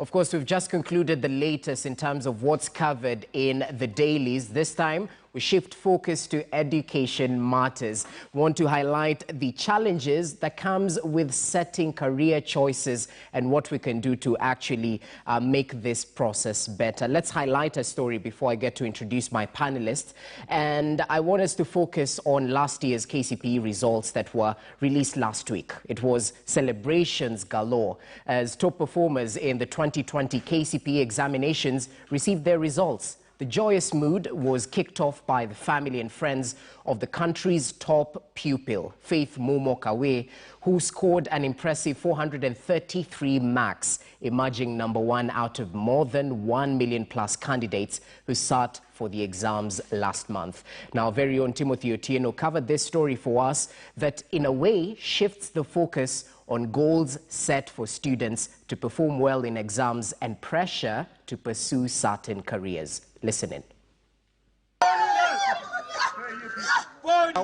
Of course, we've just concluded the latest in terms of what's covered in the dailies. This time, we shift focus to education matters. We want to highlight the challenges that comes with setting career choices and what we can do to actually make this process better. Let's highlight a story before I get to introduce my panelists. And I want us to focus on last year's KCPE results that were released last week. It was celebrations galore as top performers in the 2020 KCPE examinations received their results. The joyous mood was kicked off by the family and friends of the country's top pupil, Faith Momo Kawe, who scored an impressive 433 marks, emerging #1 out of more than 1 million plus candidates who sat for the exams last month. Now, very own Timothy Otieno covered this story for us that in a way shifts the focus on goals set for students to perform well in exams and pressure to pursue certain careers. Listen in.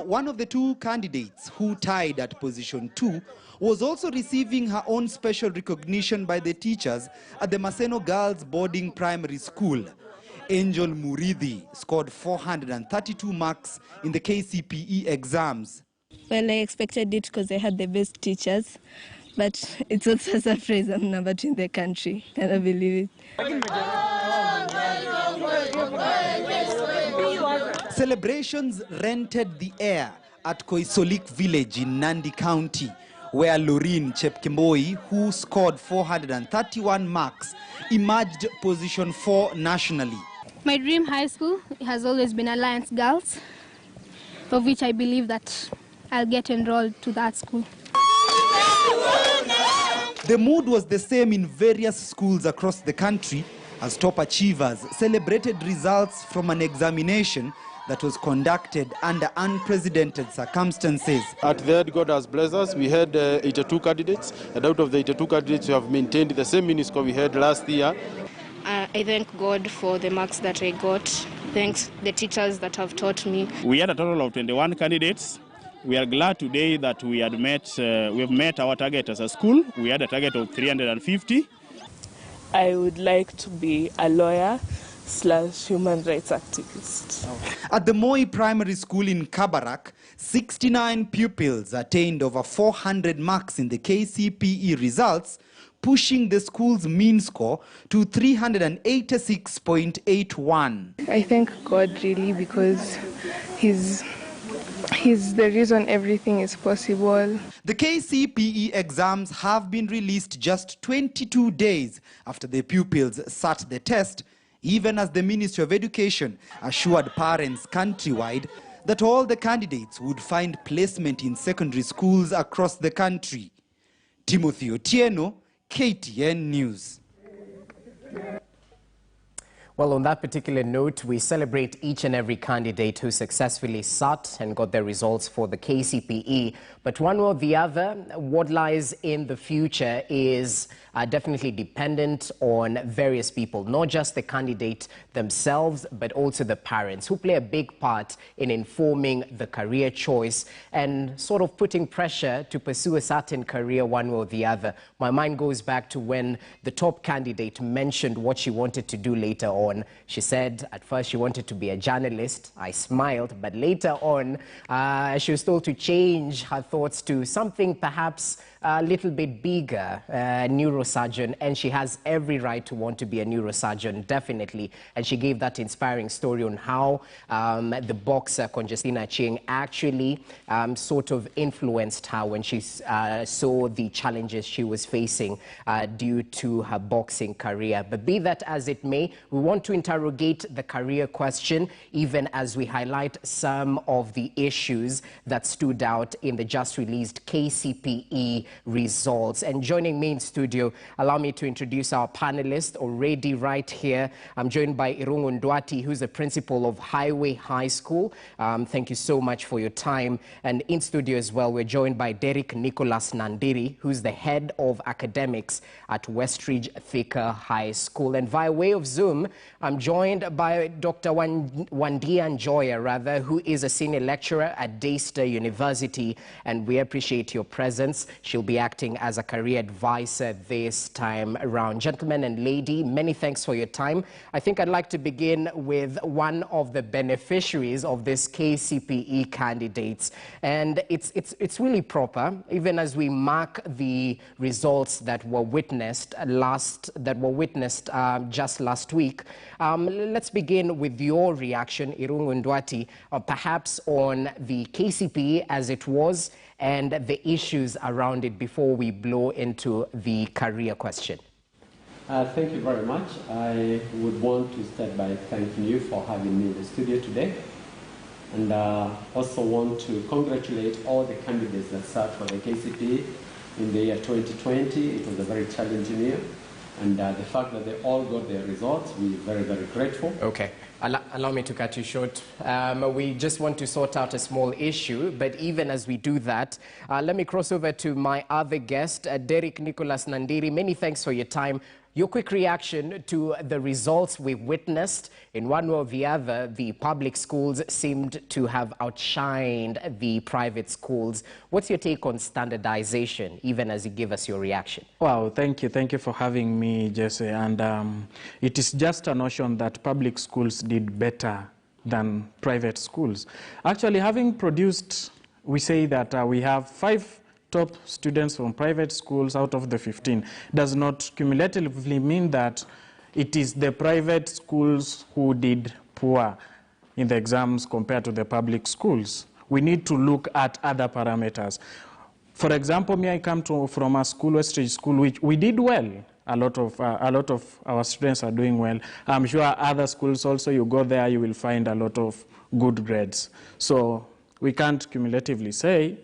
One of the two candidates who tied at position 2 was also receiving her own special recognition by the teachers at the Maseno Girls Boarding Primary School. Angel Muridhi scored 432 marks in the KCPE exams. Well, I expected it because I had the best teachers, but it's also a surprise I'm number 2 in the country. Cannot believe it. Celebrations rented the air at Koisolik village in Nandi County, where Loreen Chepkemboi, who scored 431 marks, emerged position 4 nationally. My dream high school has always been Alliance Girls, of which I believe that I'll get enrolled to that school. The mood was the same in various schools across the country as top achievers celebrated results from an examination that was conducted under unprecedented circumstances. At the end, God has blessed us. We had 82 candidates, and out of the 82 candidates, we have maintained the same mini score we had last year. I thank God for the marks that I got. Thanks the teachers that have taught me. We had a total of 21 candidates. We are glad today that we have met our target as a school. We had a target of 350. I would like to be a lawyer / human rights activist. At the Moi Primary School in Kabarak, 69 pupils attained over 400 marks in the KCPE results, pushing the school's mean score to 386.81. I thank God really because He's the reason everything is possible. The KCPE exams have been released just 22 days after the pupils sat the test, even as the Ministry of Education assured parents countrywide that all the candidates would find placement in secondary schools across the country. Timothy Otieno, KTN News. Well, on that particular note, we celebrate each and every candidate who successfully sat and got their results for the KCPE. But one way or the other, what lies in the future is definitely dependent on various people, not just the candidate themselves, but also the parents who play a big part in informing the career choice and sort of putting pressure to pursue a certain career one way or the other. My mind goes back to when the top candidate mentioned what she wanted to do later on. She said at first she wanted to be a journalist. I smiled, but later on she was told to change her thoughts to something perhaps a little bit bigger, neurosurgeon, and she has every right to want to be a neurosurgeon, definitely. And she gave that inspiring story on how the boxer Conjestina Ching actually sort of influenced her when she saw the challenges she was facing due to her boxing career. But be that as it may, we want to interrogate the career question, even as we highlight some of the issues that stood out in the just released KCPE results. And joining me in studio, allow me to introduce our panelists already right here. I'm joined by Irungu Ndwati, who's the principal of Highway High School. Thank you so much for your time. And in studio as well, we're joined by Derek Nicholas Nandiri, who's the head of academics at Westridge Thika High School. And via way of Zoom, I'm joined by Dr. Wandia Njoya, who is a senior lecturer at Daystar University, and we appreciate your presence. She'll be acting as a career advisor this time around. Gentlemen and lady, many thanks for your time. I think I'd like to begin with one of the beneficiaries of this KCPE candidates, and it's really proper, even as we mark the results that were witnessed just last week. Let's begin with your reaction, Irungu Ndwati, perhaps on the KCPE as it was and the issues around it before we blow into the career question. Thank you very much. I would want to start by thanking you for having me in the studio today. And also want to congratulate all the candidates that sat for the KCPE in the year 2020. It was a very challenging year. And the fact that they all got their results, we're very, very grateful. Okay. Allow me to cut you short. We just want to sort out a small issue, but even as we do that, let me cross over to my other guest, Derek Nicholas Nandiri. Many thanks for your time. Your quick reaction to the results we've witnessed. In one way or the other, the public schools seemed to have outshined the private schools. What's your take on standardization, even as you give us your reaction? Wow, thank you. Thank you for having me, Jesse. And it is just a notion that public schools did better than private schools. Actually, having produced, we say that we have 5 top students from private schools out of the 15 does not cumulatively mean that it is the private schools who did poor in the exams compared to the public schools. We need to look at other parameters. For example, me, I come from a school, Westridge School, which we did well. A lot of our students are doing well. I'm sure other schools also, you go there, you will find a lot of good grades. So we can't cumulatively say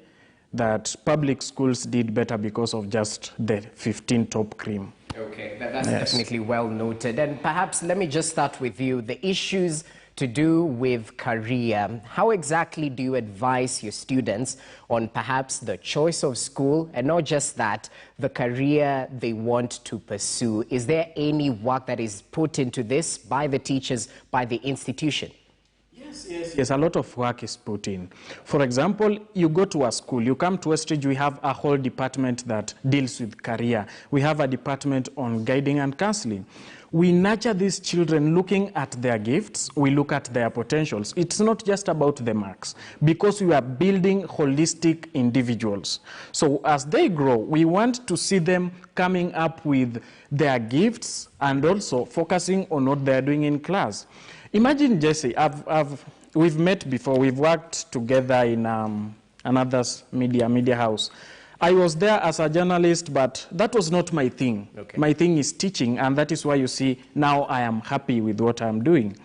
that public schools did better because of just the 15 top cream. Okay, that's definitely well noted. And perhaps let me just start with you. The issues to do with career. How exactly do you advise your students on perhaps the choice of school, and not just that, the career they want to pursue? Is there any work that is put into this by the teachers, by the institution? Yes, a lot of work is put in. For example, you go to a school, you come to Westridge, we have a whole department that deals with career. We have a department on guiding and counseling. We nurture these children looking at their gifts, we look at their potentials. It's not just about the marks, because we are building holistic individuals. So as they grow, we want to see them coming up with their gifts and also focusing on what they're doing in class. Imagine, Jesse, we've met before, we've worked together in another media house. I was there as a journalist, but that was not my thing. Okay. My thing is teaching, and that is why you see now I am happy with what I'm doing.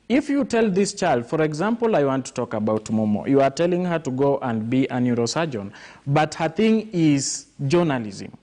If you tell this child, for example, I want to talk about Momo, you are telling her to go and be a neurosurgeon, but her thing is journalism.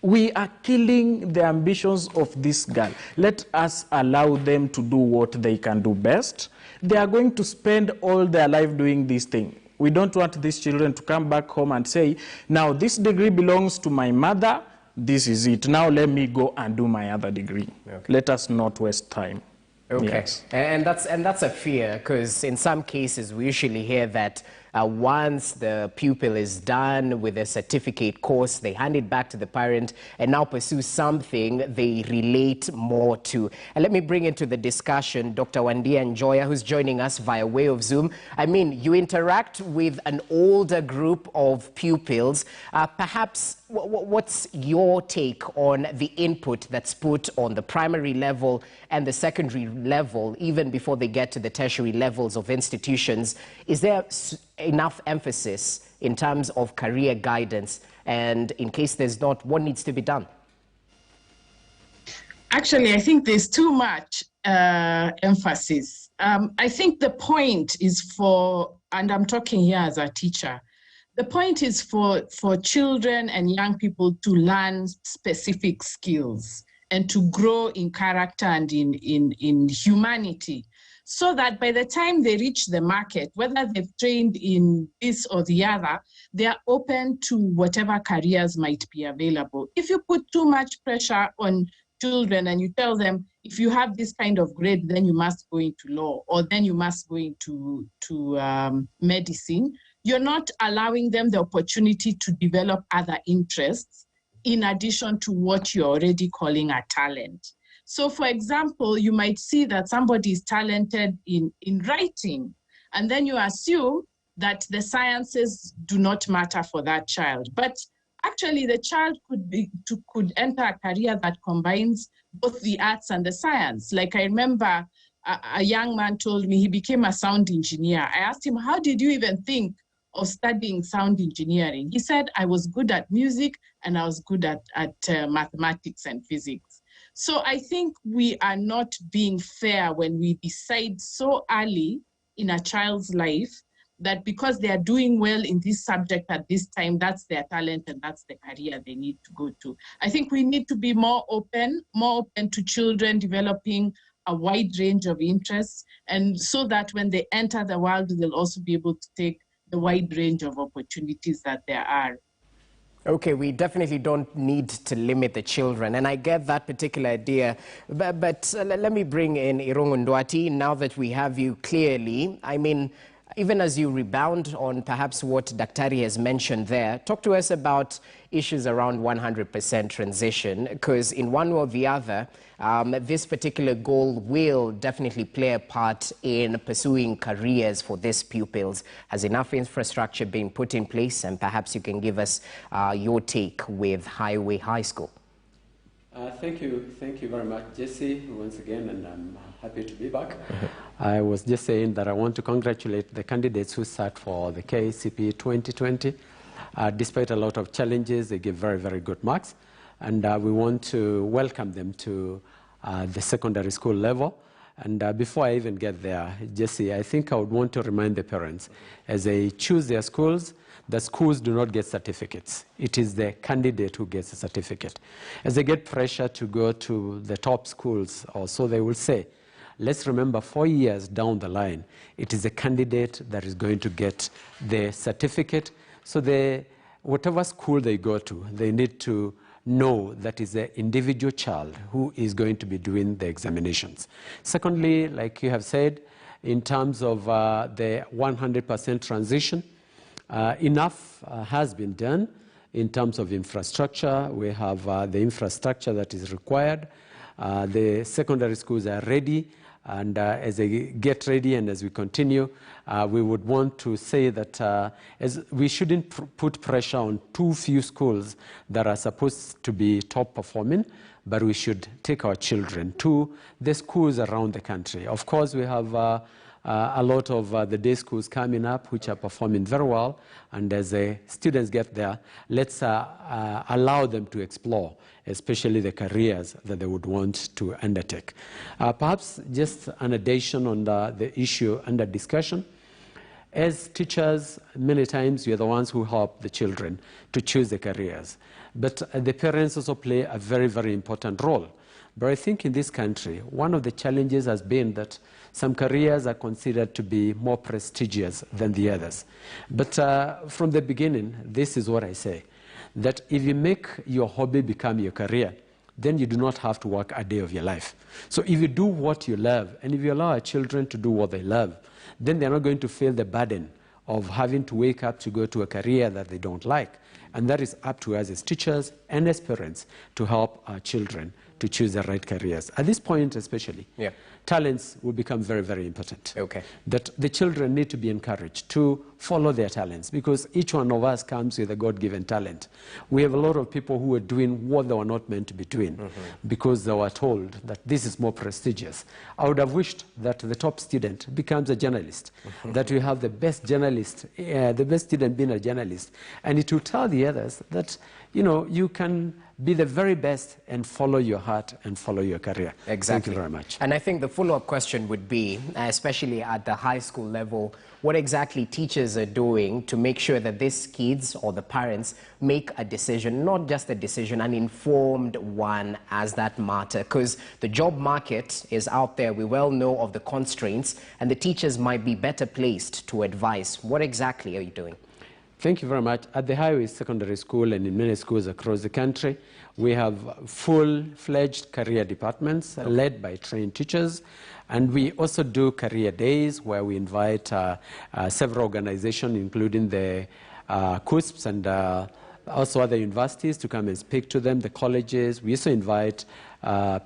We are killing the ambitions of this girl. Let us allow them to do what they can do best. They are going to spend all their life doing this thing. We don't want these children to come back home and say, now this degree belongs to my mother, this is it. Now let me go and do my other degree. Okay. Let us not waste time. Okay, yes. and that's a fear, because in some cases we usually hear that once the pupil is done with a certificate course, they hand it back to the parent and now pursue something they relate more to. And let me bring into the discussion Dr. Wandia Njoya, who's joining us via way of Zoom. I mean, you interact with an older group of pupils. Perhaps what's your take on the input that's put on the primary level and the secondary level, even before they get to the tertiary levels of institutions? Is there enough emphasis in terms of career guidance? And in case there's not, what needs to be done? Actually, I think there's too much emphasis. I think the point is for, and I'm talking here as a teacher, the point is for children and young people to learn specific skills and to grow in character and in humanity, so that by the time they reach the market, whether they've trained in this or the other, they are open to whatever careers might be available. If you put too much pressure on children and you tell them, if you have this kind of grade, then you must go into law, or then you must go into medicine. You're not allowing them the opportunity to develop other interests in addition to what you're already calling a talent. So for example, you might see that somebody is talented in writing, and then you assume that the sciences do not matter for that child. But actually, the child could enter a career that combines both the arts and the science. Like I remember a young man told me he became a sound engineer. I asked him, how did you even think of studying sound engineering? He said, I was good at music and I was good at mathematics and physics. So I think we are not being fair when we decide so early in a child's life that because they are doing well in this subject at this time, that's their talent and that's the career they need to go to. I think we need to be more open to children developing a wide range of interests, and so that when they enter the world, they'll also be able to take the wide range of opportunities that there are. Okay, we definitely don't need to limit the children, and I get that particular idea. But let me bring in Irungu Ndwati, now that we have you clearly. I mean, even as you rebound on perhaps what Daktari has mentioned there, talk to us about issues around 100% transition, because in one way or the other, this particular goal will definitely play a part in pursuing careers for these pupils. Has enough infrastructure been put in place? And perhaps you can give us your take with Highway High School. Thank you very much, Jesse, once again, and I'm happy to be back. I was just saying that I want to congratulate the candidates who sat for the KCPE 2020. Despite a lot of challenges, they gave very, very good marks, and we want to welcome them to the secondary school level. And before I even get there, Jesse, I think I would want to remind the parents, as they choose their schools, the schools do not get certificates. It is the candidate who gets a certificate. As they get pressure to go to the top schools, or so they will say, let's remember 4 years down the line, it is the candidate that is going to get the certificate. So whatever school they go to, they need to know that is the individual child who is going to be doing the examinations. Secondly, like you have said, in terms of the 100% transition, enough has been done in terms of infrastructure. We have the infrastructure that is required. The secondary schools are ready, and as they get ready and as we continue, we would want to say that as we shouldn't put pressure on too few schools that are supposed to be top performing, but we should take our children to the schools around the country. Of course, we have a lot of the day schools coming up which are performing very well, and as the students get there, let's allow them to explore, especially the careers that they would want to undertake. Perhaps just an addition on the issue under discussion. As teachers, many times you're the ones who help the children to choose the careers, but the parents also play a very, very important role. But I think in this country, one of the challenges has been that some careers are considered to be more prestigious than the others. But from the beginning, this is what I say, that if you make your hobby become your career, then you do not have to work a day of your life. So if you do what you love, and if you allow our children to do what they love, then they're not going to feel the burden of having to wake up to go to a career that they don't like. And that is up to us as teachers and as parents to help our children to choose the right careers. At this point especially, talents will become very, very important. Okay. That the children need to be encouraged to follow their talents, because each one of us comes with a God-given talent. We have a lot of people who are doing what they were not meant to be doing because they were told that this is more prestigious. I would have wished that the top student becomes a journalist, that we have the best journalist, the best student being a journalist, and it will tell the others that, you know, you can be the very best and follow your heart and follow your career. Exactly. Thank you very much. And I think the follow-up question would be, especially at the high school level, what exactly teachers are doing to make sure that these kids or the parents make a decision, not just a decision, an informed one as that matter. Because the job market is out there. We well know of the constraints, and the teachers might be better placed to advise. What exactly are you doing? Thank you very much. At the Highway Secondary School and in many schools across the country, we have full-fledged career departments led by trained teachers. And we also do career days where we invite several organizations, including the CUSPs and also other universities, to come and speak to them, the colleges. We also invite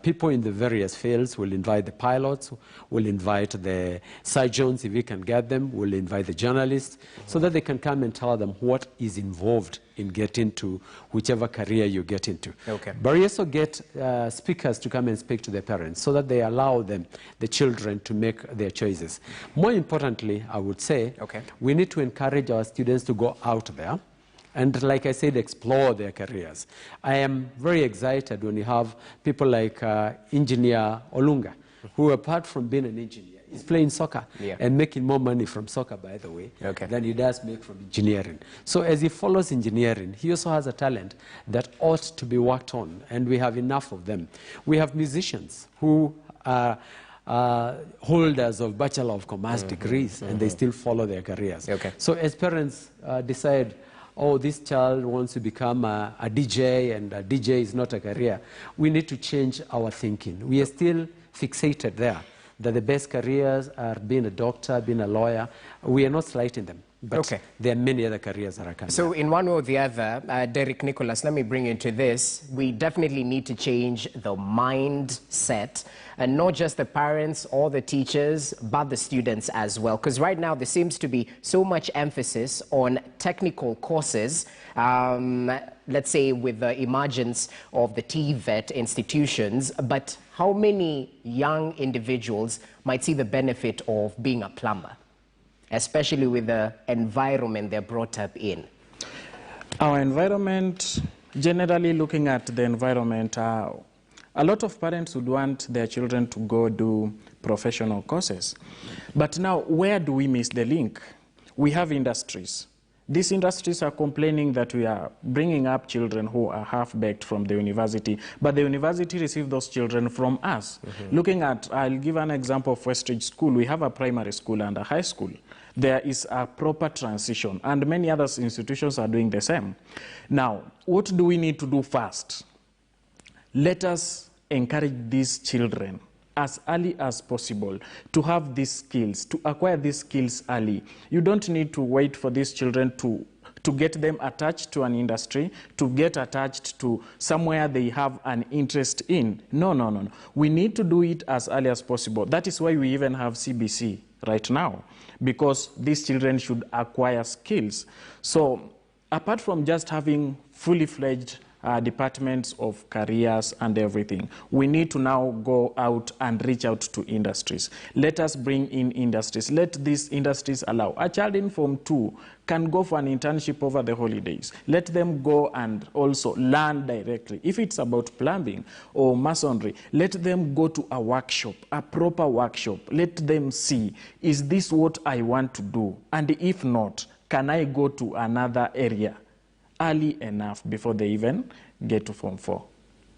people in the various fields. We'll invite the pilots, we'll invite the surgeons if we can get them, we'll invite the journalists, so that they can come and tell them what is involved in getting to whichever career you get into. Okay. But we also get speakers to come and speak to their parents so that they allow them, the children, to make their choices. More importantly, I would say, we need to encourage our students to go out there and, like I said, explore their careers. I am very excited when you have people like Engineer Olunga, who, apart from being an engineer, is playing soccer and making more money from soccer, by the way, than he does make from engineering. So as he follows engineering, he also has a talent that ought to be worked on, and we have enough of them. We have musicians who are holders of Bachelor of Commerce degrees, and they still follow their careers. So as parents decide, oh, this child wants to become a DJ, and a DJ is not a career, we need to change our thinking. We are still fixated there, that the best careers are being a doctor, being a lawyer. We are not slighting them, but there are many other careers that are coming. So in one way or the other, Derek Nicholas, let me bring you into this. We definitely need to change the mindset, and not just the parents or the teachers, but the students as well. Because right now there seems to be so much emphasis on technical courses, let's say with the emergence of the TVET institutions, but how many young individuals might see the benefit of being a plumber, especially with the environment they're brought up in? Our environment, generally looking at the environment, a lot of parents would want their children to go do professional courses. But now, where do we miss the link? We have industries. These industries are complaining that we are bringing up children who are half-baked from the university, but the university receives those children from us. Looking at, I'll give an example of Westridge School. We have a primary school and a high school. There is a proper transition, and many other institutions are doing the same. Now, what do we need to do first? Let us encourage these children as early as possible to have these skills, to acquire these skills early. You don't need to wait for these children to get them attached to an industry, to get attached to somewhere they have an interest in. No, no, no, no. We need to do it as early as possible. That is why we even have CBC right now, because these children should acquire skills. So apart from just having fully fledged departments of careers and everything, we need to now go out and reach out to industries. Let us bring in industries. Let these industries allow. A child in Form 2 can go for an internship over the holidays. Let them go and also learn directly. If it's about plumbing or masonry, let them go to a workshop, a proper workshop. Let them see, is this what I want to do? And if not, can I go to another area early enough before they even get to Form 4.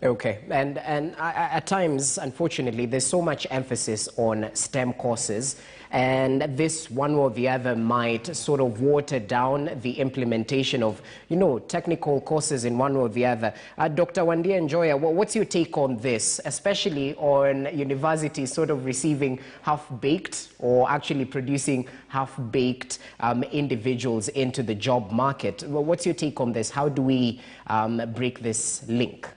Okay, and at times, unfortunately, there's so much emphasis on STEM courses, and this one or the other might sort of water down the implementation of, you know, technical courses in one or the other. Dr. Wandia Njoya, what's your take on this, especially on universities sort of receiving half-baked or actually producing half-baked individuals into the job market? What's your take on this? How do we break this link?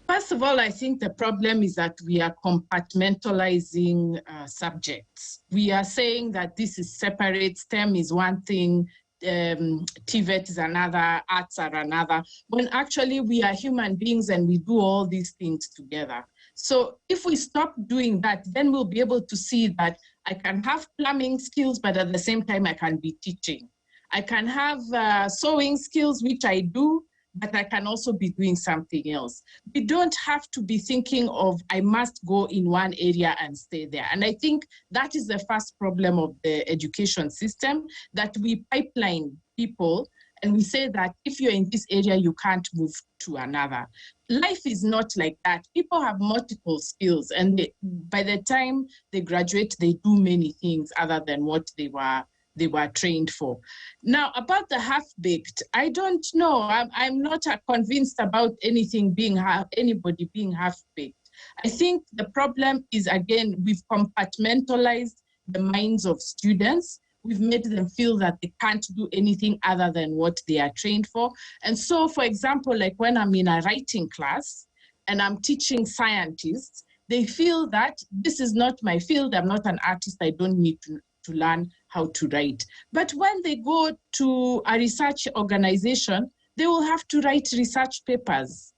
First of all, I think the problem is that we are compartmentalizing subjects. We are saying that this is separate, STEM is one thing, TVET is another, arts are another, when actually we are human beings and we do all these things together. So if we stop doing that, then we'll be able to see that I can have plumbing skills, but at the same time I can be teaching. I can have sewing skills, which I do, but I can also be doing something else. We don't have to be thinking of, I must go in one area and stay there. And I think that is the first problem of the education system, that we pipeline people and we say that if you're in this area, you can't move to another. Life is not like that. People have multiple skills, and by the time they graduate, they do many things other than what they were they were trained for. Now, about the half-baked, I don't know. I'm not convinced about anybody being half-baked. I think the problem is, again, we've compartmentalized the minds of students. We've made them feel that they can't do anything other than what they are trained for. And so, for example, like when I'm in a writing class and I'm teaching scientists, they feel that this is not my field, I'm not an artist, I don't need to learn how to write. But when they go to a research organization, they will have to write research papers.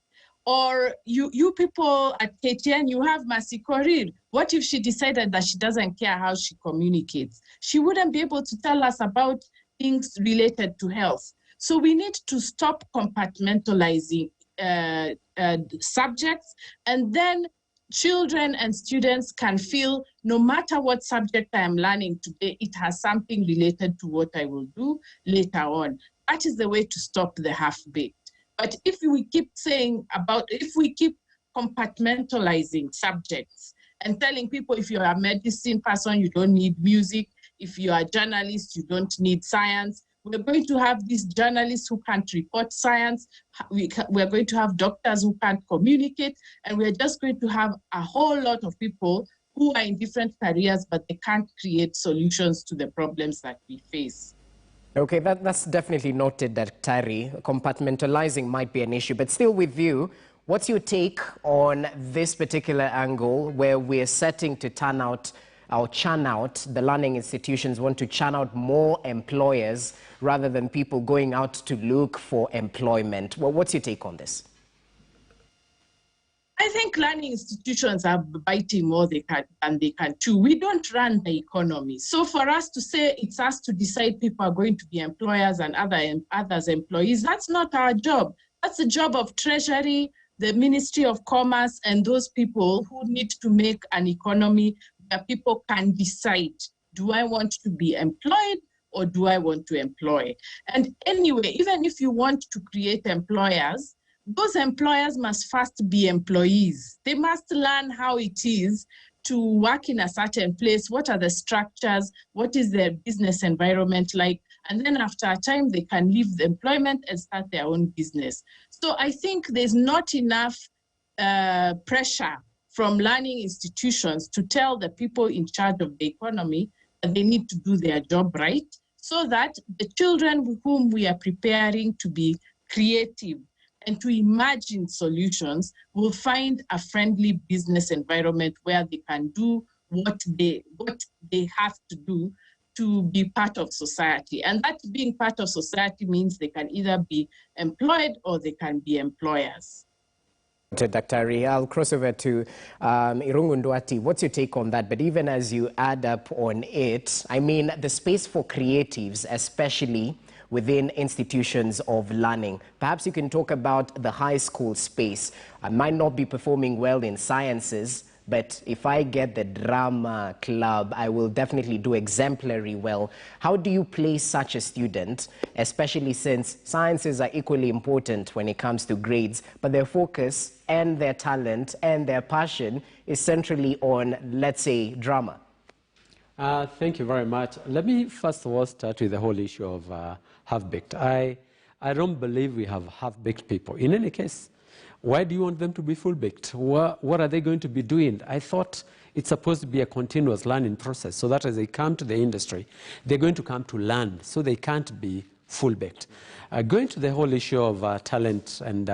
Or you people at KTN, you have Mercy Korir. What if she decided that she doesn't care how she communicates? She wouldn't be able to tell us about things related to health. So we need to stop compartmentalizing subjects, and then children and students can feel no matter what subject I am learning today, it has something related to what I will do later on. That is the way to stop the half-baked. But if we keep if we keep compartmentalizing subjects and telling people if you're a medicine person, you don't need music, if you are a journalist, you don't need science, we're going to have these journalists who can't report science, we're going to have doctors who can't communicate, and we're just going to have a whole lot of people who are in different careers, but they can't create solutions to the problems that we face. Okay, that's definitely noted, Daktari. Compartmentalizing might be an issue, but still with you, what's your take on this particular angle where we're setting to churn out, the learning institutions want to churn out more employers rather than people going out to look for employment? Well, what's your take on this? I think learning institutions are biting more than they can chew. We don't run the economy. So for us to say it's us to decide people are going to be employers and others employees, that's not our job. That's the job of Treasury, the Ministry of Commerce, and those people who need to make an economy where people can decide, do I want to be employed or do I want to employ? And anyway, even if you want to create employers, those employers must first be employees. They must learn how it is to work in a certain place. What are the structures? What is their business environment like? And then after a time, they can leave the employment and start their own business. So I think there's not enough pressure from learning institutions to tell the people in charge of the economy that they need to do their job right, so that the children whom we are preparing to be creative and to imagine solutions will find a friendly business environment where they can do what they have to do to be part of society. And that being part of society means they can either be employed or they can be employers. Daktari, I'll cross over to Irungu Nduati. What's your take on that? But even as you add up on it, I mean, the space for creatives, especially within institutions of learning. Perhaps you can talk about the high school space. I might not be performing well in sciences, but if I get the drama club, I will definitely do exemplary well. How do you place such a student, especially since sciences are equally important when it comes to grades, but their focus and their talent and their passion is centrally on, let's say, drama? Thank you very much. Let me first of all start with the whole issue of half-baked. I don't believe we have half-baked people. In any case, why do you want them to be full-baked? What are they going to be doing? I thought it's supposed to be a continuous learning process, so that as they come to the industry, they're going to come to learn, so they can't be full-baked. Going to the whole issue of talent and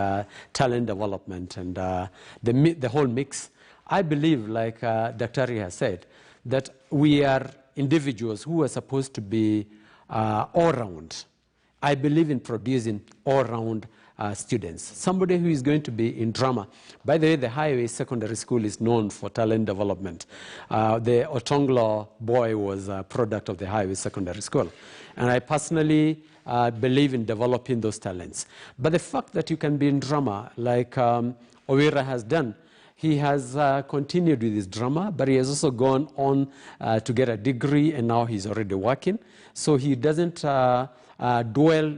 talent development and the whole mix, I believe, like Daktari has said, that we are individuals who are supposed to be all-round. I believe in producing all-round students. Somebody who is going to be in drama. By the way, the Highway Secondary School is known for talent development. The Otonglo boy was a product of the Highway Secondary School. And I personally believe in developing those talents. But the fact that you can be in drama, like Owira has done, he has continued with his drama, but he has also gone on to get a degree, and now he's already working. So he doesn't dwell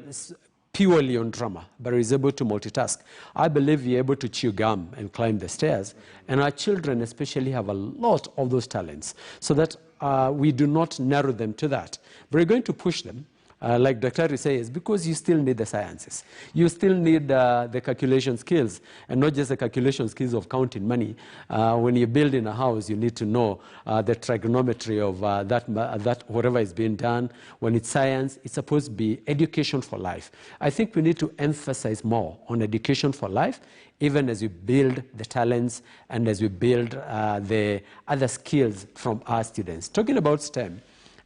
purely on drama, but is able to multitask. I believe you're able to chew gum and climb the stairs, and our children especially have a lot of those talents. So that we do not narrow them to that. But we're going to push them, like Dr. says, because you still need the sciences. You still need the calculation skills, and not just the calculation skills of counting money. When you build in a house, you need to know the trigonometry of that whatever is being done. When it's science, it's supposed to be education for life. I think we need to emphasize more on education for life, even as we build the talents and as we build the other skills from our students. Talking about STEM,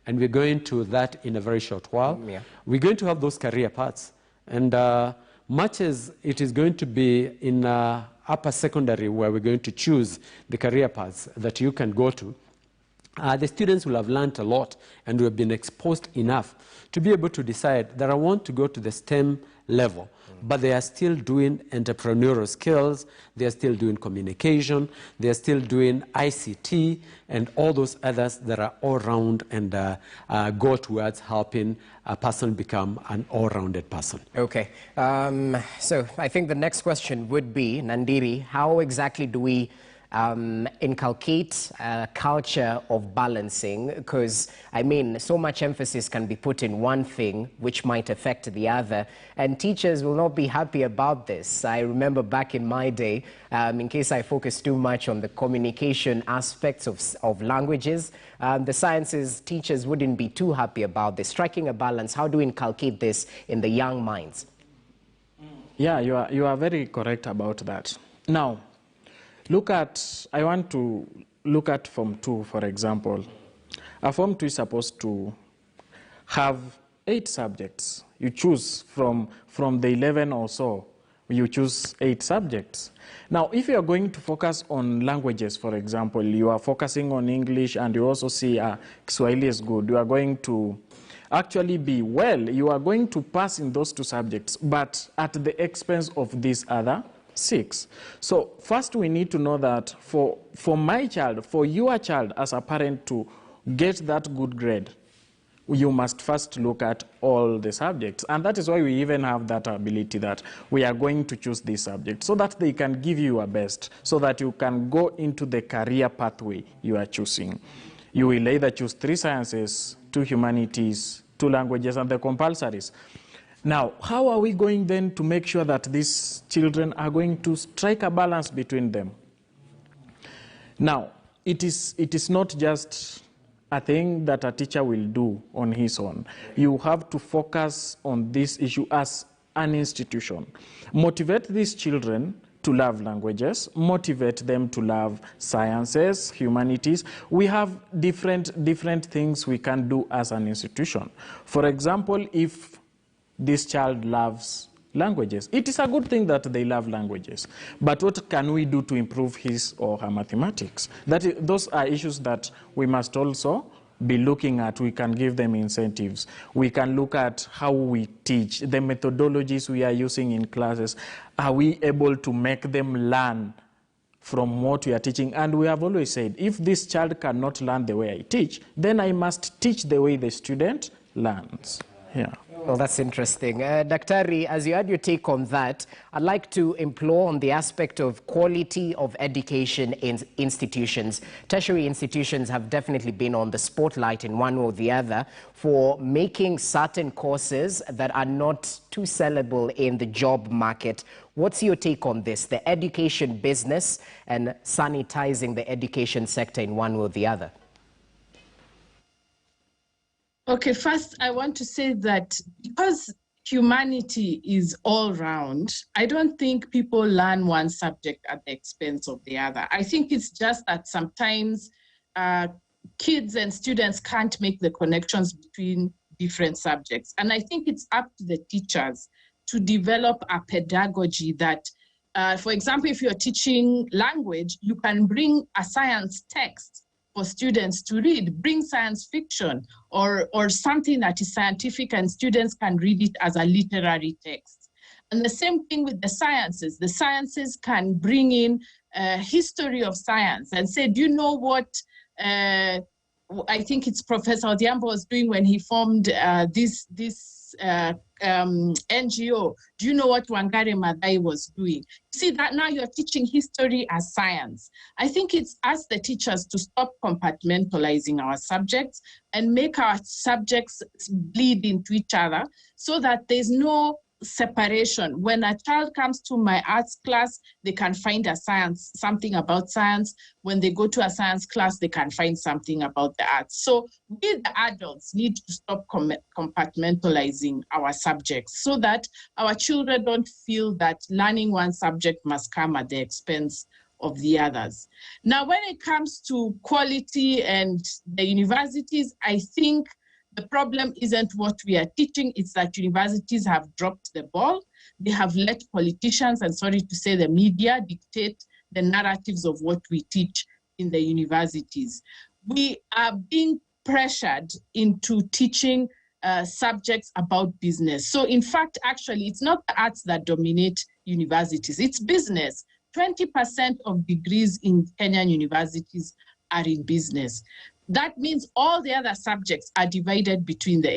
and we're going to that in a very short while, we're going to have those career paths. And much as it is going to be in upper secondary where we're going to choose the career paths that you can go to, the students will have learned a lot and will have been exposed enough to be able to decide that I want to go to the STEM level. But they are still doing entrepreneurial skills, they are still doing communication, they are still doing ICT and all those others that are all round and go towards helping a person become an all-rounded person. Okay, so I think the next question would be, Nandiri, how exactly do we inculcate a culture of balancing? Because, I mean, so much emphasis can be put in one thing which might affect the other, and teachers will not be happy about this. I remember back in my day, in case I focus too much on the communication aspects of languages, the sciences teachers wouldn't be too happy about this. Striking a balance, how do we inculcate this in the young minds? Yeah, you are very correct about that. Now, I want to look at Form 2, for example. A Form 2 is supposed to have 8 subjects. You choose from the 11 or so, you choose 8 subjects. Now, if you are going to focus on languages, for example, you are focusing on English and you also see Kiswahili is good, you are going to actually be well, you are going to pass in those 2 subjects, but at the expense of these other 6. So first we need to know that for my child, for your child as a parent to get that good grade, you must first look at all the subjects. And that is why we even have that ability that we are going to choose these subjects so that they can give you your best, so that you can go into the career pathway you are choosing. You will either choose 3 sciences, 2 humanities, 2 languages, and the compulsories. Now, how are we going then to make sure that these children are going to strike a balance between them? Now, it is not just a thing that a teacher will do on his own. You have to focus on this issue as an institution. Motivate these children to love languages, motivate them to love sciences, humanities. We have different things we can do as an institution. For example, if this child loves languages, it is a good thing that they love languages. But what can we do to improve his or her mathematics? Those are issues that we must also be looking at. We can give them incentives. We can look at how we teach, the methodologies we are using in classes. Are we able to make them learn from what we are teaching? And we have always said, if this child cannot learn the way I teach, then I must teach the way the student learns. Yeah. Well, that's interesting. Daktari, as you had your take on that, I'd like to implore on the aspect of quality of education in institutions. Tertiary institutions have definitely been on the spotlight in one or the other for making certain courses that are not too sellable in the job market. What's your take on this, the education business and sanitizing the education sector in one or the other? Okay, first I want to say that because humanity is all round, I don't think people learn one subject at the expense of the other. I think it's just that sometimes kids and students can't make the connections between different subjects. And I think it's up to the teachers to develop a pedagogy that, for example, if you're teaching language, you can bring a science text for students to read, bring science fiction or something that is scientific and students can read it as a literary text. And the same thing with the sciences. The sciences can bring in history of science and say, do you know what I think it's Professor Odhiambo was doing when he formed this science NGO, do you know what Wangari Maathai was doing? See that now you're teaching history as science. I think it's us, the teachers, to stop compartmentalizing our subjects and make our subjects bleed into each other so that there's no separation. When a child comes to my arts class, they can find something about science. When they go to a science class, they can find something about the arts. So we, the adults, need to stop compartmentalizing our subjects so that our children don't feel that learning one subject must come at the expense of the others. Now, when it comes to quality and the universities, I think the problem isn't what we are teaching, it's that universities have dropped the ball. They have let politicians, and sorry to say the media, dictate the narratives of what we teach in the universities. We are being pressured into teaching subjects about business. So in fact, actually, it's not the arts that dominate universities, it's business. 20% of degrees in Kenyan universities are in business. That means all the other subjects are divided between the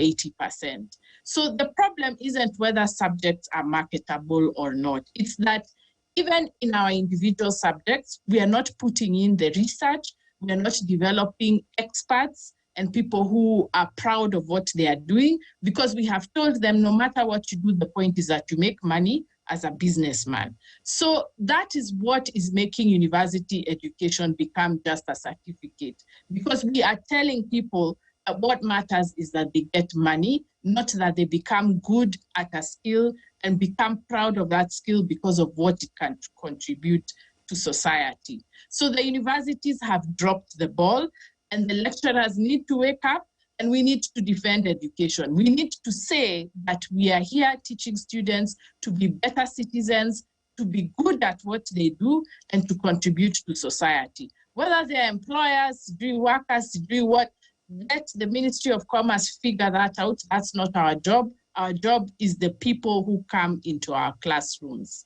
80%. So the problem isn't whether subjects are marketable or not. It's that even in our individual subjects, we are not putting in the research, we are not developing experts and people who are proud of what they are doing, because we have told them no matter what you do, the point is that you make money as a businessman. So that is what is making university education become just a certificate, because we are telling people that what matters is that they get money, not that they become good at a skill and become proud of that skill because of what it can contribute to society. So the universities have dropped the ball, and the lecturers need to wake up, and we need to defend education. We need to say that we are here teaching students to be better citizens, to be good at what they do, and to contribute to society. Whether they're employers, doing workers, doing what, let the Ministry of Commerce figure that out. That's not our job. Our job is the people who come into our classrooms.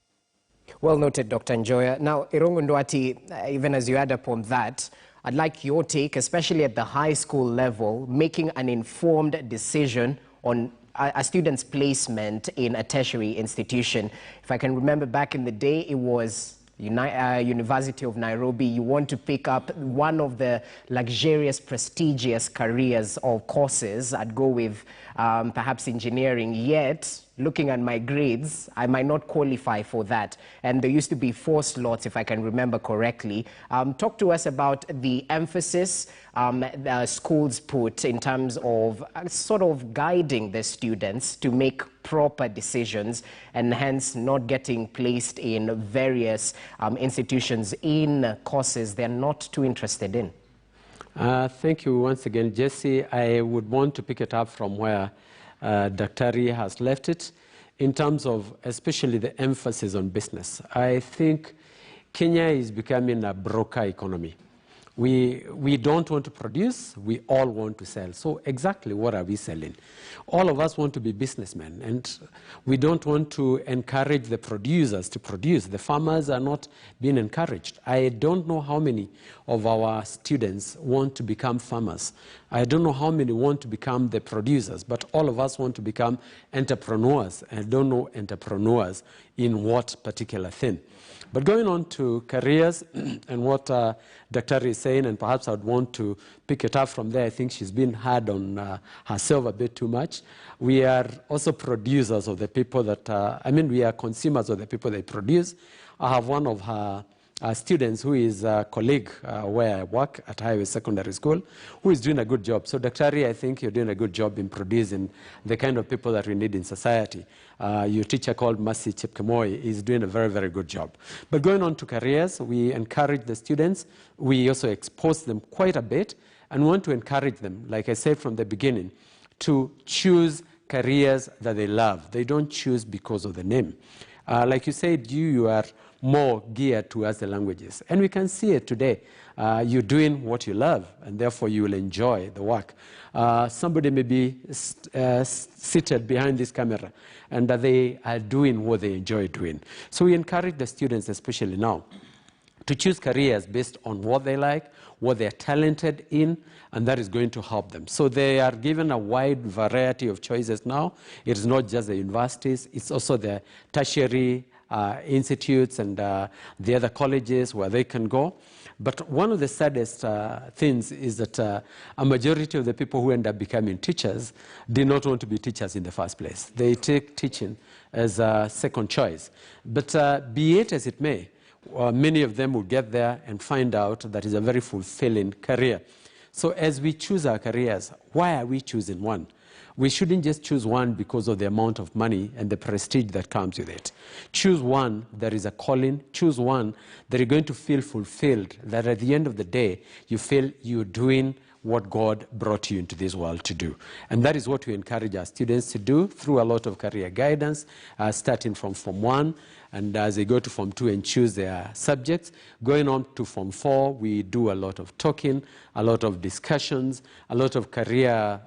Well noted, Dr. Njoya. Now, Irungu Ndwati, even as you add upon that, I'd like your take, especially at the high school level, making an informed decision on a student's placement in a tertiary institution. If I can remember back in the day, it was University of Nairobi. You want to pick up one of the luxurious, prestigious careers or courses. I'd go with perhaps engineering, yet looking at my grades, I might not qualify for that. And there used to be 4 slots, if I can remember correctly. Talk to us about the emphasis the schools put in terms of sort of guiding the students to make proper decisions and hence not getting placed in various institutions in courses they're not too interested in. Thank you once again, Jesse. I would want to pick it up from where Daktari has left it in terms of especially the emphasis on business. I think Kenya is becoming a broker economy. We don't want to produce, we all want to sell. So exactly what are we selling? All of us want to be businessmen, and we don't want to encourage the producers to produce. The farmers are not being encouraged. I don't know how many of our students want to become farmers. I don't know how many want to become the producers, but all of us want to become entrepreneurs. I don't know entrepreneurs in what particular thing. But going on to careers and what Dr. is saying, and perhaps I'd want to pick it up from there. I think she's been hard on herself a bit too much. We are also producers of the people that, we are consumers of the people they produce. I have one of her students who is a colleague where I work at Highway Secondary School, who is doing a good job. So, Dr. I think you're doing a good job in producing the kind of people that we need in society. Your teacher called Mercy Chepkemoi is doing a very, very good job. But going on to careers, we encourage the students. We also expose them quite a bit and want to encourage them, like I said from the beginning, to choose careers that they love. They don't choose because of the name. Like you said, you are more geared towards the languages. And we can see it today. You're doing what you love, and therefore you will enjoy the work. Somebody may be seated behind this camera, and they are doing what they enjoy doing. So we encourage the students, especially now, to choose careers based on what they like, what they're talented in, and that is going to help them. So they are given a wide variety of choices now. It is not just the universities, it's also the tertiary institutes and the other colleges where they can go. But one of the saddest things is that a majority of the people who end up becoming teachers did not want to be teachers in the first place. They take teaching as a second choice. But be it as it may, many of them will get there and find out that it's a very fulfilling career. So as we choose our careers, why are we choosing one? We shouldn't just choose one because of the amount of money and the prestige that comes with it. Choose one that is a calling. Choose one that you're going to feel fulfilled, that at the end of the day, you feel you're doing what God brought you into this world to do. And that is what we encourage our students to do through a lot of career guidance, starting from Form 1, and as they go to Form 2 and choose their subjects. Going on to Form 4, we do a lot of talking, a lot of discussions, a lot of career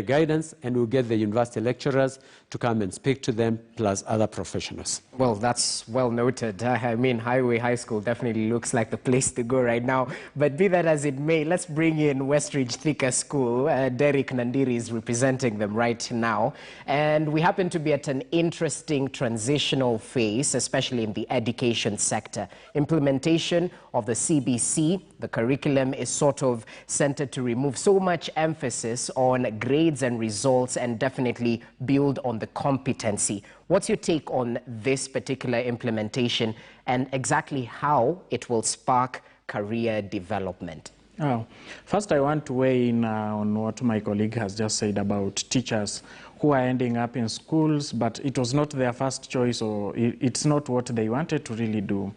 guidance, and we'll get the university lecturers to come and speak to them, plus other professionals. Well, that's well noted. I mean, Highway High School definitely looks like the place to go right now. But be that as it may, let's bring in Westridge Thika School. Derek Nandiri is representing them right now. And we happen to be at an interesting transitional phase, especially in the education sector. Implementation of the CBC, the curriculum, is sort of centered to remove so much emphasis on grades and results and definitely build on the competency. What's your take on this particular implementation and exactly how it will spark career development? Oh, first, I want to weigh in on what my colleague has just said about teachers who are ending up in schools, but it was not their first choice, or it's not what they wanted to really do.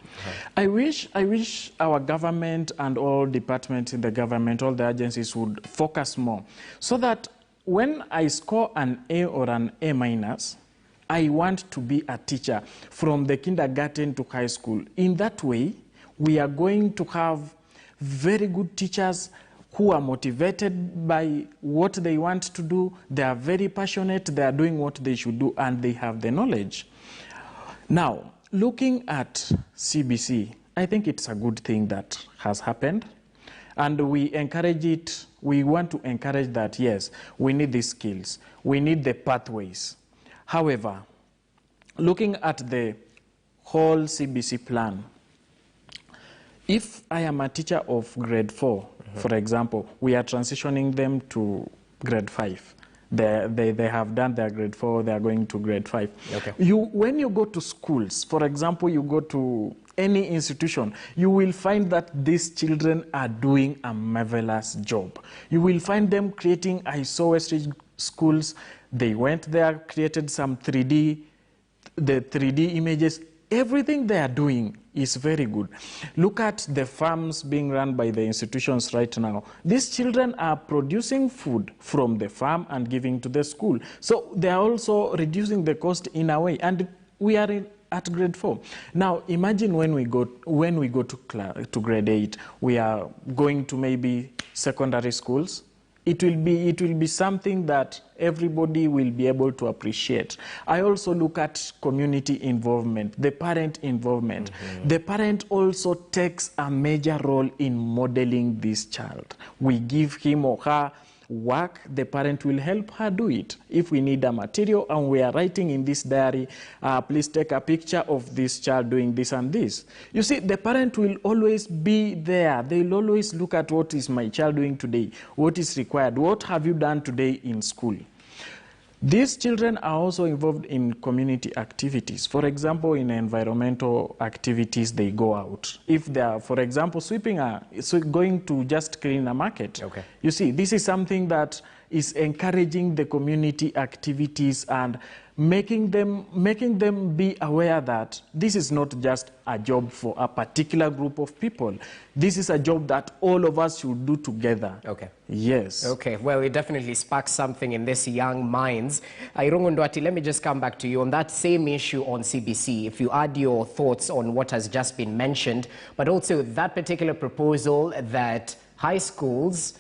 I wish our government and all departments in the government, all the agencies would focus more, so that when I score an A or an A minus, I want to be a teacher from the kindergarten to high school. In that way, we are going to have very good teachers who are motivated by what they want to do. They are very passionate, they are doing what they should do, and they have the knowledge. Now, looking at CBC, I think it's a good thing that has happened, and we encourage it. We want to encourage that, yes, we need these skills, we need the pathways. However, looking at the whole CBC plan, if I am a teacher of grade 4, for example, we are transitioning them to grade 5. They have done their grade 4, they are going to grade 5. Okay. When you go to schools, for example, you go to any institution, you will find that these children are doing a marvelous job. You will find them creating, I saw Westridge schools, they went there, created some 3D images. Everything they are doing is very good. Look at the farms being run by the institutions right now. These children are producing food from the farm and giving to the school. So they are also reducing the cost in a way. And we are at grade 4. Now imagine when we go to grade 8, we are going to maybe secondary schools. It will be something that everybody will be able to appreciate. I also look at community involvement, the parent involvement. The parent also takes a major role in modeling this child. We give him or her work, the parent will help her do it. If we need a material and we are writing in this diary, please take a picture of this child doing this and this. You see, the parent will always be there. They will always look at what is my child doing today, what is required, what have you done today in school. These children are also involved in community activities. For example, in environmental activities, they go out. If they are, for example, going to just clean a market. Okay. You see, this is something that is encouraging the community activities and making them be aware that this is not just a job for a particular group of people. This is a job that all of us should do together. Okay. Yes. Okay. Well, it definitely sparks something in these young minds. Irungu Ndwati, let me just come back to you on that same issue on CBC. If you add your thoughts on what has just been mentioned, but also that particular proposal that high schools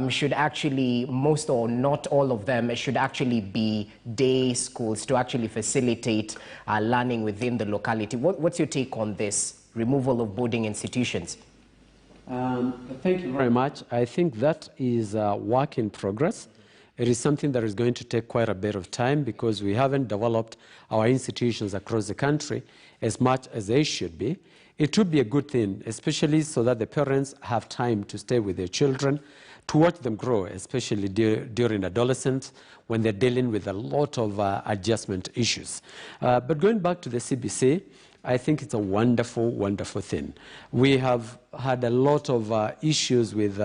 should actually, most or not all of them, should actually be day schools to actually facilitate learning within the locality. What's your take on this? removal of boarding institutions? Thank you very much. I think that is a work in progress. It is something that is going to take quite a bit of time because we haven't developed our institutions across the country as much as they should be. It would be a good thing, especially so that the parents have time to stay with their children, to watch them grow, especially during adolescence when they're dealing with a lot of adjustment issues. But going back to the CBC, I think it's a wonderful, wonderful thing. We have had a lot of issues with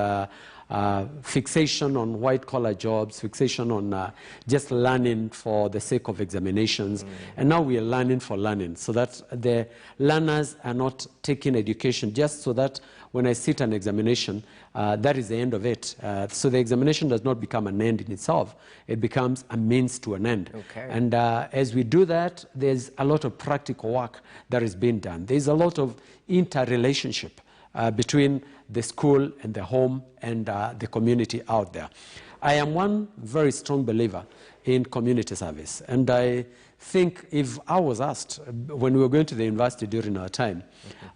fixation on white-collar jobs, fixation on just learning for the sake of examinations. And now we are learning for learning, so that the learners are not taking education just so that when I sit an examination, that is the end of it. So the examination does not become an end in itself. It becomes a means to an end. Okay. And as we do that, there's a lot of practical work that is being done. There's a lot of interrelationship between the school and the home and the community out there. I am one very strong believer in community service. And I think if I was asked when we were going to the university during our time,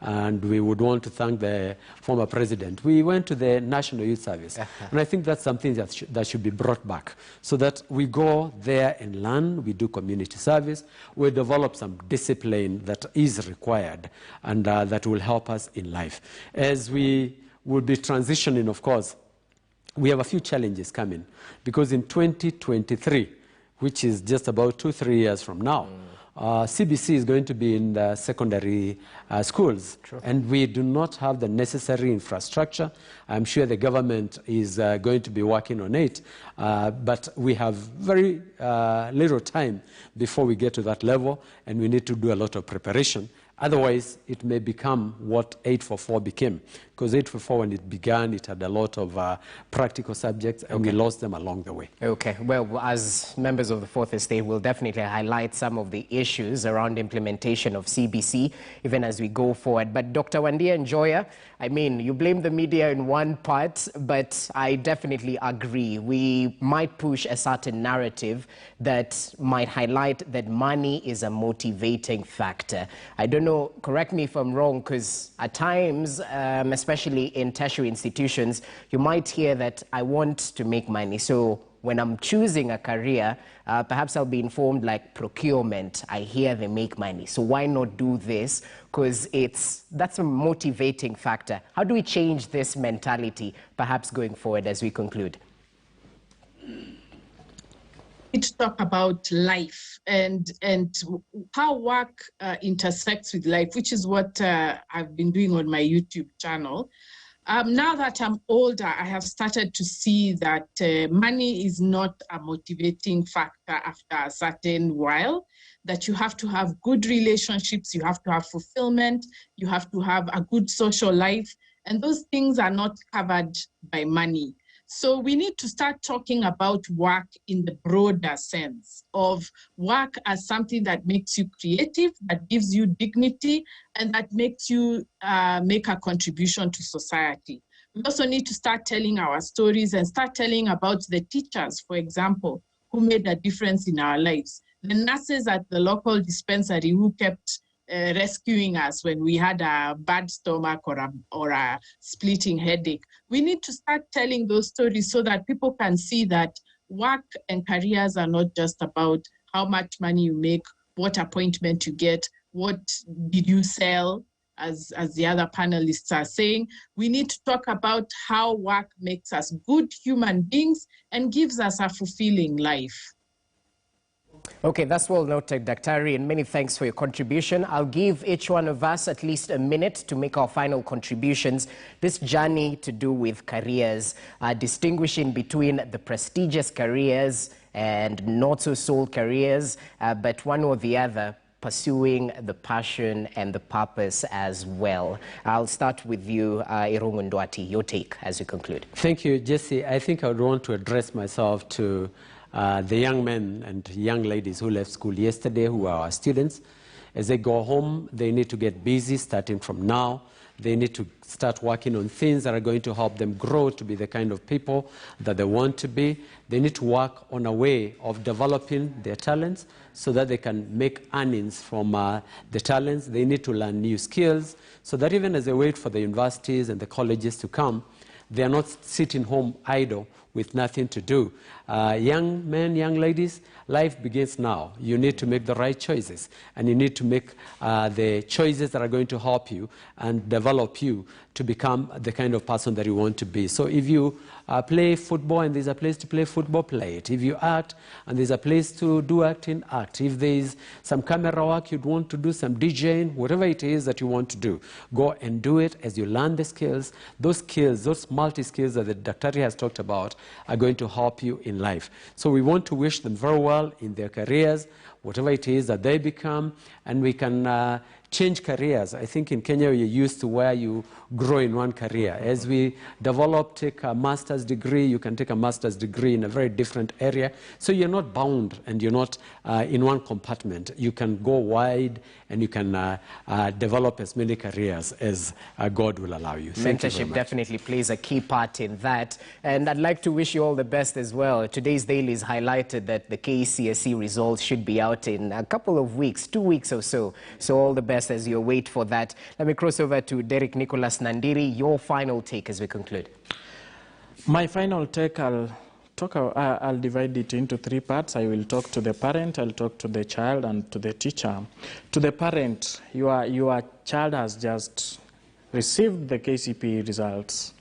and we would want to thank the former president, we went to the National Youth Service. And I think that's something that should be brought back so that we go there and learn, we do community service, we develop some discipline that is required and that will help us in life. As we will be transitioning, of course, we have a few challenges coming because in 2023, which is just about 2-3 years from now, CBC is going to be in the secondary schools. True. And we do not have the necessary infrastructure. I'm sure the government is going to be working on it, but we have very little time before we get to that level, and we need to do a lot of preparation. Otherwise, it may become what 844 became. Because 844, when it began, it had a lot of practical subjects, and we lost them along the way. Okay. Well, as members of the Fourth Estate, we'll definitely highlight some of the issues around implementation of CBC, even as we go forward. But Dr. Wandia Njoya, I mean, you blame the media in one part, but I definitely agree. We might push a certain narrative that might highlight that money is a motivating factor. I don't know, correct me if I'm wrong, because at times, especially in tertiary institutions, you might hear that I want to make money. So when I'm choosing a career, perhaps I'll be informed like procurement. I hear they make money. So why not do this? Because that's a motivating factor. How do we change this mentality, perhaps going forward as we conclude? To talk about life and how work intersects with life, which is what I've been doing on my YouTube channel. Now that I'm older, I have started to see that money is not a motivating factor after a certain while, that you have to have good relationships, you have to have fulfillment, you have to have a good social life, and those things are not covered by money. So we need to start talking about work in the broader sense of work as something that makes you creative, that gives you dignity, and that makes you make a contribution to society. We also need to start telling our stories and start telling about the teachers, for example, who made a difference in our lives. The nurses at the local dispensary who kept rescuing us when we had a bad stomach or a splitting headache. We need to start telling those stories so that people can see that work and careers are not just about how much money you make, what appointment you get, what did you sell, as the other panelists are saying. We need to talk about how work makes us good human beings and gives us a fulfilling life. Okay, that's well noted, Daktari, and many thanks for your contribution. I'll give each one of us at least a minute to make our final contributions. This journey to do with careers, distinguishing between the prestigious careers and not so sold careers, but one or the other pursuing the passion and the purpose as well. I'll start with you, Irungu Ndwati, your take as we conclude. Thank you, Jesse. I think I would want to address myself to the young men and young ladies who left school yesterday, who are our students. As they go home, they need to get busy starting from now. They need to start working on things that are going to help them grow to be the kind of people that they want to be. They need to work on a way of developing their talents so that they can make earnings from the talents. They need to learn new skills so that even as they wait for the universities and the colleges to come, they are not sitting home idle with nothing to do. Young men, young ladies, life begins now. You need to make the right choices, and you need to make the choices that are going to help you and develop you to become the kind of person that you want to be. So if you play football and there's a place to play football, play it. If you act and there's a place to do acting, act. If there's some camera work you'd want to do, some DJing, whatever it is that you want to do, go and do it as you learn the skills. Those multi-skills that the Daktari has talked about are going to help you in life. So we want to wish them very well in their careers, whatever it is that they become, and we can change careers. I think in Kenya you're used to where you grow in one career. As we develop, take a master's degree, you can take a master's degree in a very different area. So you're not bound and you're not in one compartment. You can go wide and you can develop as many careers as God will allow you. Mentorship definitely plays a key part in that. And I'd like to wish you all the best as well. Today's dailies highlighted that the KCSE results should be out in a couple of weeks, 2 weeks or so. So all the best as you wait for that. Let me cross over to Derek Nicholas Nandiri. Your final take as we conclude. My final take, I'll divide it into 3 parts. I will talk to the parent, I'll talk to the child, and to the teacher. To the parent, your child has just received the KCPE results.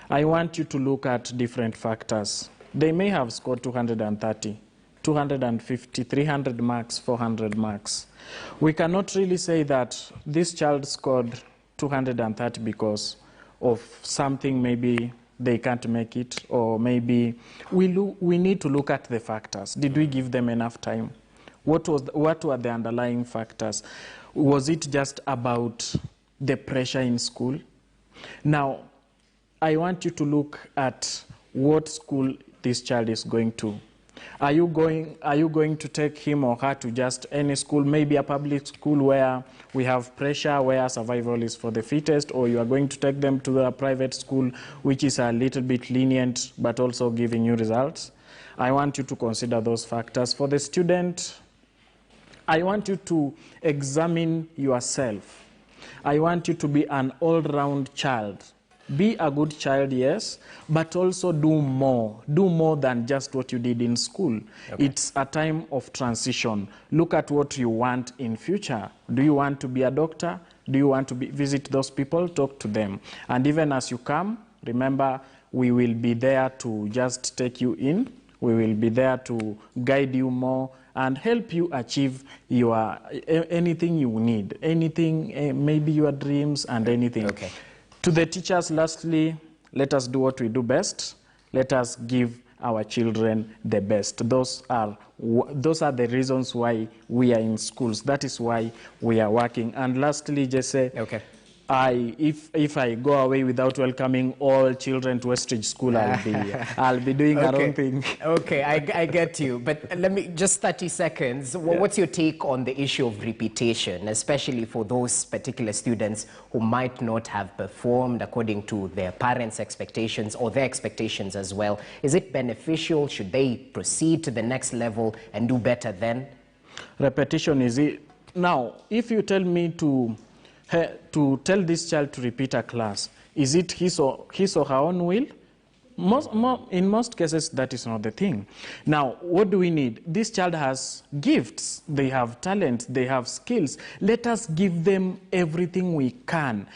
I want you to look at different factors. They may have scored 230, 250, 300 marks, 400 marks. We cannot really say that this child scored 230 because of something, maybe they can't make it, or maybe we need to look at the factors. Did we give them enough time? What were the underlying factors? Was it just about the pressure in school? Now, I want you to look at what school this child is going to. Are you going to take him or her to just any school, maybe a public school where we have pressure, where survival is for the fittest, or you are going to take them to a private school which is a little bit lenient but also giving you results? I want you to consider those factors. For the student, I want you to examine yourself. I want you to be an all-round child. Be a good child, yes, but also do more. Do more than just what you did in school. Okay. It's a time of transition. Look at what you want in future. Do you want to be a doctor? Do you want to visit those people? Talk to them. And even as you come, remember, we will be there to just take you in. We will be there to guide you more and help you achieve your anything you need, anything, maybe your dreams and anything. Okay. To the teachers, lastly, let us do what we do best. Let us give our children the best. Those are the reasons why we are in schools. That is why we are working. And lastly, just say, okay, if I go away without welcoming all children to Westridge School, I'll be doing our own thing. Okay, I get you. But let me, just 30 seconds. What's your take on the issue of reputation, especially for those particular students who might not have performed according to their parents' expectations or their expectations as well? Is it beneficial? Should they proceed to the next level and do better then? Repetition is it. Now, if you tell me to tell this child to repeat a class, is it his or her own will? In most cases, that is not the thing. Now, what do we need? This child has gifts, they have talent, they have skills. Let us give them everything we can.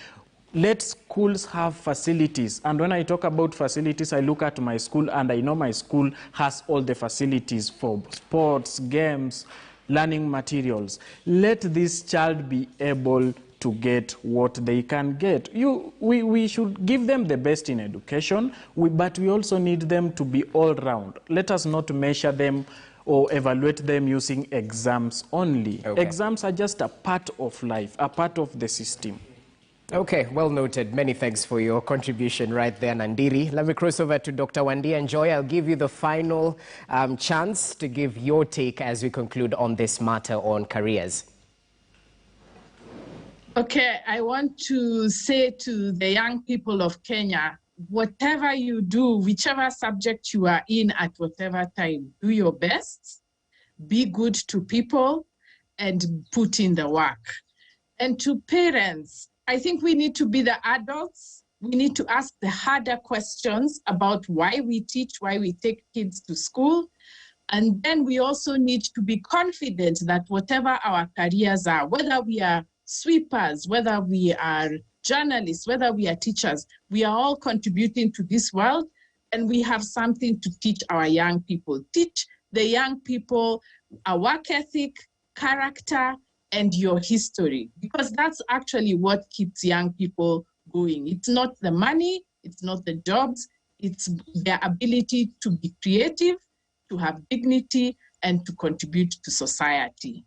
Let schools have facilities. And when I talk about facilities, I look at my school, and I know my school has all the facilities for sports, games, learning materials. Let this child be able to get what they can get. We should give them the best in education, but we also need them to be all round. Let us not measure them or evaluate them using exams only. Okay. Exams are just a part of life, a part of the system. Okay, well noted. Many thanks for your contribution right there, Nandiri. Let me cross over to Dr. Wandia Joy. I'll give you the final chance to give your take as we conclude on this matter on careers. Okay, I want to say to the young people of Kenya, whatever you do, whichever subject you are in at whatever time, do your best, be good to people, and put in the work. And to parents, I think we need to be the adults. We need to ask the harder questions about why we teach, why we take kids to school. And then we also need to be confident that whatever our careers are, whether we are sweepers, whether we are journalists, whether we are teachers, we are all contributing to this world, and we have something to teach our young people. Teach the young people a work ethic, character, and your history, because that's actually what keeps young people going. It's not the money, it's not the jobs, it's their ability to be creative, to have dignity, and to contribute to society.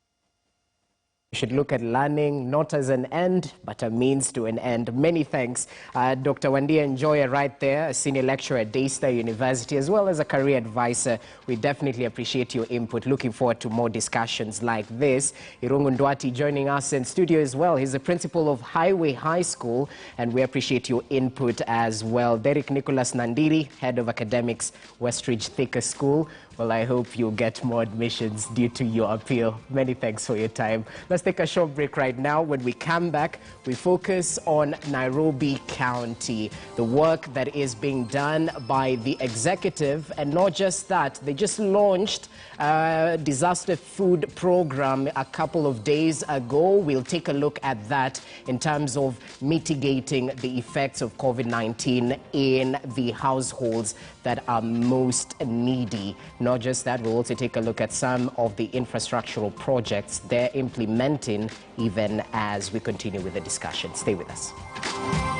We should look at learning not as an end, but a means to an end. Many thanks. Dr. Wandia Njoya right there, a senior lecturer at Daystar University, as well as a career advisor. We definitely appreciate your input. Looking forward to more discussions like this. Irungu Ndwati joining us in studio as well. He's the principal of Highway High School, and we appreciate your input as well. Derek Nicholas Nandiri, head of academics, Westridge Thika School. Well, I hope you'll get more admissions due to your appeal. Many thanks for your time. Let's take a short break right now. When we come back, we focus on Nairobi County, the work that is being done by the executive, and not just that, they just launched a disaster food program a couple of days ago. We'll take a look at that in terms of mitigating the effects of COVID-19 in the households that are most needy. Not just that, we'll also take a look at some of the infrastructural projects they're implementing even as we continue with the discussion. Stay with us.